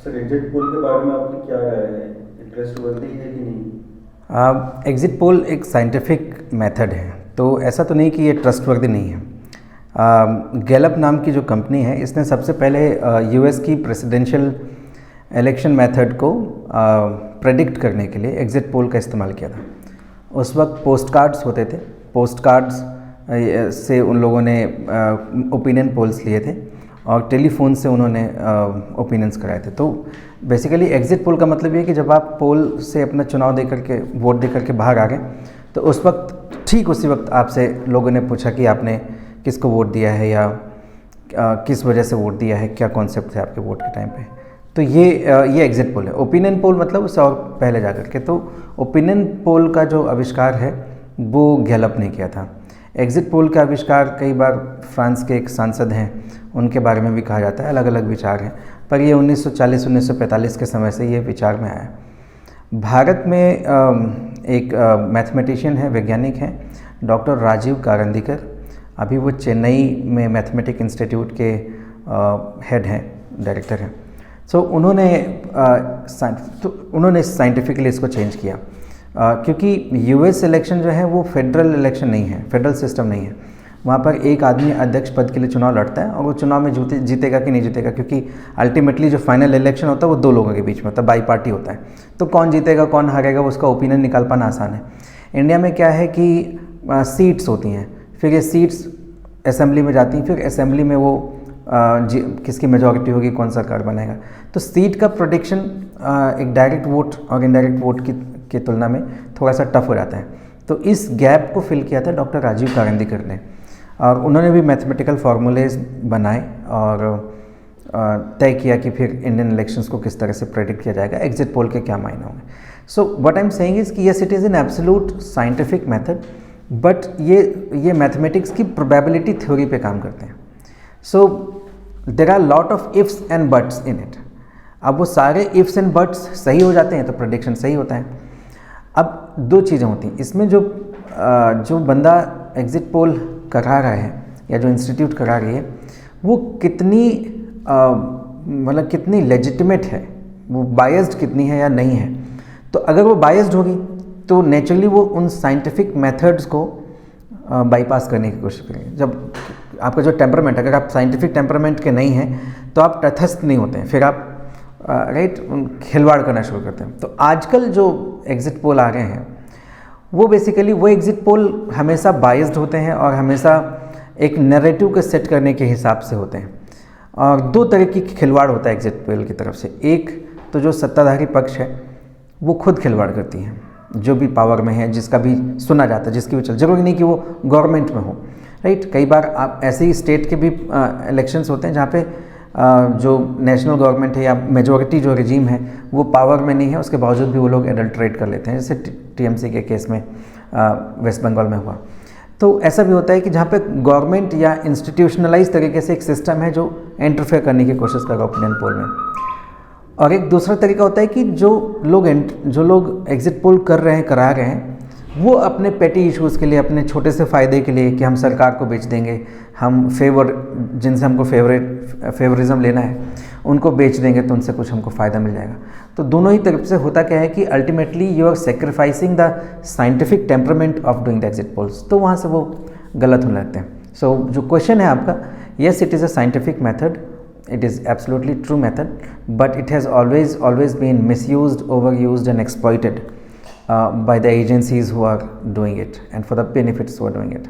Sir exit poll के बारे में आपकी क्या राय है, ट्रस्टवर्दी है कि नहीं? एग्ज़िट पोल एक साइंटिफिक मेथड है, तो ऐसा तो नहीं कि ये ट्रस्टवर्दी नहीं है। गैलप नाम की जो कंपनी है, इसने सबसे पहले यूएस की प्रेसिडेंशियल इलेक्शन मेथड को प्रेडिक्ट करने के लिए एग्ज़िट पोल का इस्तेमाल किया था। उस वक्त पोस्ट कार्ड्स होते थे, पोस्ट कार्ड्स से उन लोगों ने ओपिनियन पोल्स लिए थे और टेलीफोन से उन्होंने ओपिनियंस कराए थे। तो बेसिकली एग्ज़िट पोल का मतलब ये है कि जब आप पोल से अपना चुनाव दे करके, वोट दे करके बाहर आ गए, तो उस वक्त ठीक उसी वक्त आपसे लोगों ने पूछा कि आपने किसको वोट दिया है या किस वजह से वोट दिया है, क्या कॉन्सेप्ट थे आपके वोट के टाइम पे। तो ये एग्ज़िट पोल है। ओपिनियन पोल मतलब उससे और पहले जा कर के, तो ओपिनियन पोल का जो आविष्कार है वो गैलप ने किया था। एग्ज़िट पोल का आविष्कार कई बार फ्रांस के एक सांसद हैं, उनके बारे में भी कहा जाता है, अलग अलग विचार हैं, पर ये 1940-1945 के समय से ये विचार में आया। भारत में एक मैथमेटिशियन है, वैज्ञानिक हैं, डॉक्टर राजीव कारंदीकर। अभी वो चेन्नई में मैथमेटिक इंस्टीट्यूट के हेड हैं, डायरेक्टर हैं। सो उन्होंने साइंटिफिकली इसको चेंज किया, क्योंकि यूएस इलेक्शन जो है वो फेडरल इलेक्शन नहीं है, फेडरल सिस्टम नहीं है। वहाँ पर एक आदमी अध्यक्ष पद के लिए चुनाव लड़ता है और वो चुनाव में जीतेगा कि नहीं जीतेगा, क्योंकि अल्टीमेटली जो फाइनल इलेक्शन होता है वो दो लोगों के बीच में होता है, बाई पार्टी होता है। तो कौन जीतेगा कौन हारेगा उसका ओपिनियन निकाल पाना आसान है। इंडिया में क्या है कि सीट्स होती हैं, फिर ये सीट्स असेंबली में जाती हैं, फिर असेंबली में वो किसकी मेजॉरिटी होगी, कौन सरकार बनाएगा। तो सीट का प्रोडिक्शन एक डायरेक्ट वोट और इनडायरेक्ट वोट की तुलना में थोड़ा सा टफ हो जाता है। तो इस गैप को फिल किया था डॉक्टर राजीव कारंदीकर ने, और उन्होंने भी मैथमेटिकल फार्मूलेज बनाए और तय किया कि फिर इंडियन इलेक्शंस को किस तरह से प्रेडिक्ट किया जाएगा, एग्जिट पोल के क्या मायने होंगे। So what I am saying is कि yes, it is an absolute scientific method, but ये मैथमेटिक्स की प्रोबेबिलिटी थ्योरी पे काम करते हैं। So there are lot of ifs and buts in it. अब वो सारे इफ्स एंड बट्स सही हो जाते हैं तो प्रेडिक्शन सही होता है। अब दो चीज़ें होती हैं इसमें, जो बंदा एग्जिट पोल करा रहा है या जो इंस्टीट्यूट करा रही है वो कितनी मतलब कितनी लेजिटिमेट है, वो बायस्ड कितनी है या नहीं है। तो अगर वो बायस्ड होगी तो नेचुरली वो उन साइंटिफिक मेथड्स को बाईपास करने की कोशिश करेंगे। जब आपका जो टेम्परामेंट, अगर आप साइंटिफिक टेम्परामेंट के नहीं हैं तो आप तटस्थ नहीं होते हैं, फिर आप खिलवाड़ करना शुरू करते हैं। तो आजकल जो एग्जिट पोल आ रहे हैं वो बेसिकली वो एग्जिट पोल हमेशा बायस्ड होते हैं और हमेशा एक नैरेटिव को सेट करने के हिसाब से होते हैं। और दो तरह की खिलवाड़ होता है एग्जिट पोल की तरफ से। एक तो जो सत्ताधारी पक्ष है वो खुद खिलवाड़ करती हैं, जो भी पावर में है, जिसका भी सुना जाता है, जिसकी भी जरूरी नहीं कि वो गवर्नमेंट में हो, राइट। कई बार आप ऐसे ही स्टेट के भी इलेक्शंस होते हैं जहाँ पे जो नेशनल गवर्नमेंट है या मेजॉरिटी जो रिजीम है वो पावर में नहीं है, उसके बावजूद भी वो लोग एडल्ट्रेट कर लेते हैं, जैसे टीएमसी के केस में वेस्ट बंगाल में हुआ। तो ऐसा भी होता है कि जहाँ पे गवर्नमेंट या इंस्टीट्यूशनलाइज तरीके से एक सिस्टम है जो इंटरफेयर करने की कोशिश कर रहा है ओपिनियन पोल में। और एक दूसरा तरीका होता है कि जो लोग एग्जिट पोल करा रहे हैं वो अपने पेटी इश्यूज़ के लिए, अपने छोटे से फ़ायदे के लिए कि हम सरकार को बेच देंगे, हम जिनसे हमको फेवरिज्म लेना है उनको बेच देंगे तो उनसे कुछ हमको फ़ायदा मिल जाएगा। तो दोनों ही तरफ से होता क्या है कि ultimately you are sacrificing the scientific temperament of doing the exit polls, तो वहाँ से वो गलत होने लगते हैं। सो जो क्वेश्चन है आपका, yes it is a scientific method, it is absolutely true method, but it has always been misused, overused and exploited by the agencies who are doing it and for the benefits who are doing it.